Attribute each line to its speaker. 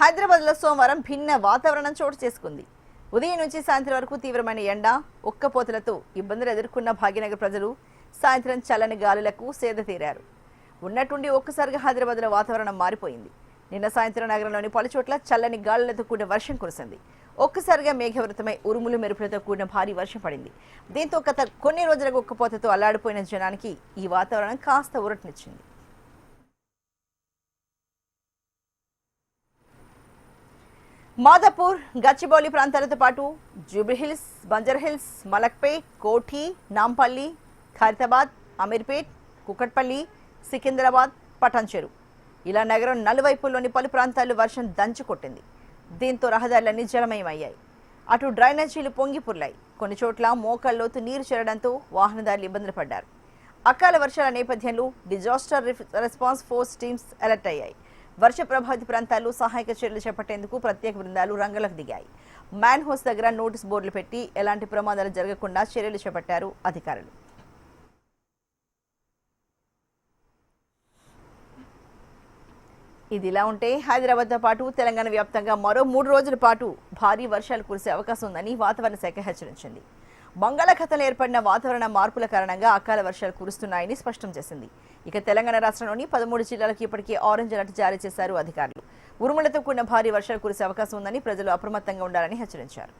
Speaker 1: హైదరాబాద్లో సోమవారం భిన్న వాతావరణం చోటు చేసుకుంది. ఉదయం నుంచి సాయంత్రం వరకు తీవ్రమైన ఎండ, ఉక్కపోతలతో ఇబ్బందులు ఎదుర్కొన్న భాగ్యనగర్ ప్రజలు సాయంత్రం చల్లని గాలులకు సేద తీరారు. ఉన్నట్టుండి ఒక్కసారిగా హైదరాబాద్లో వాతావరణం మారిపోయింది. నిన్న సాయంత్రం నగరంలోని పలుచోట్ల చల్లని గాలులతో కూడిన వర్షం కురిసింది. ఒక్కసారిగా మేఘవృతమై ఉరుములు మెరుపులతో కూడిన భారీ వర్షం పడింది. దీంతో గత కొన్ని రోజులకు ఉక్కపోతతో అల్లాడిపోయిన జనానికి ఈ వాతావరణం కాస్త ఊరటనిచ్చింది. మాదాపూర్, గచ్చిబౌలి ప్రాంతాలతో పాటు జూబ్లీహిల్స్, బంజర్హిల్స్, మలక్పేట్, కోఠి, నాంపల్లి, ఖైరతాబాద్, అమీర్పేట్, కుకట్పల్లి, సికింద్రాబాద్, పటాన్చెరు ఇలా నగరం నలువైపుల్లోని పలు ప్రాంతాల్లో వర్షం దంచుకొట్టింది. దీంతో రహదారులన్నీ జలమయమయ్యాయి. అటు డ్రైనేజీలు పొంగిపుర్లాయి. కొన్ని చోట్ల మోకాల్లోతు నీరు చేరడంతో వాహనదారులు ఇబ్బందులు పడ్డారు. అకాల వర్షాల నేపథ్యంలో disaster response force teams alert అయ్యాయి. వర్ష ప్రభావిత ప్రాంతాల్లో సహాయక చర్యలు చేపట్టేందుకు ప్రత్యేక బృందాలు రంగంలోకి దిగాయి. మ్యాన్ హౌస్ దగ్గర నోటీస్ బోర్డులు పెట్టి ఎలాంటి ప్రమాదాలు జరగకుండా చర్యలు చేపట్టారు అధికారులు. ఇదిలా ఉంటే హైదరాబాద్తో పాటు తెలంగాణ వ్యాప్తంగా మరో 3 రోజుల పాటు భారీ వర్షాలు కురిసే అవకాశం ఉందని వాతావరణ శాఖ హెచ్చరించింది. బంగాళాఖాతంలో ఏర్పడిన వాతావరణ మార్పుల కారణంగా అకాల వర్షాలు కురుస్తున్నాయని స్పష్టం చేసింది. ఇక తెలంగాణ రాష్ట్రంలోని 13 జిల్లాలకు ఇప్పటికే ఆరెంజ్ అలర్ట్ జారీ చేశారు అధికారులు. ఉరుములతో కూడిన భారీ వర్షాలు కురిసే అవకాశం ఉందని ప్రజలు అప్రమత్తంగా ఉండాలని హెచ్చరించారు.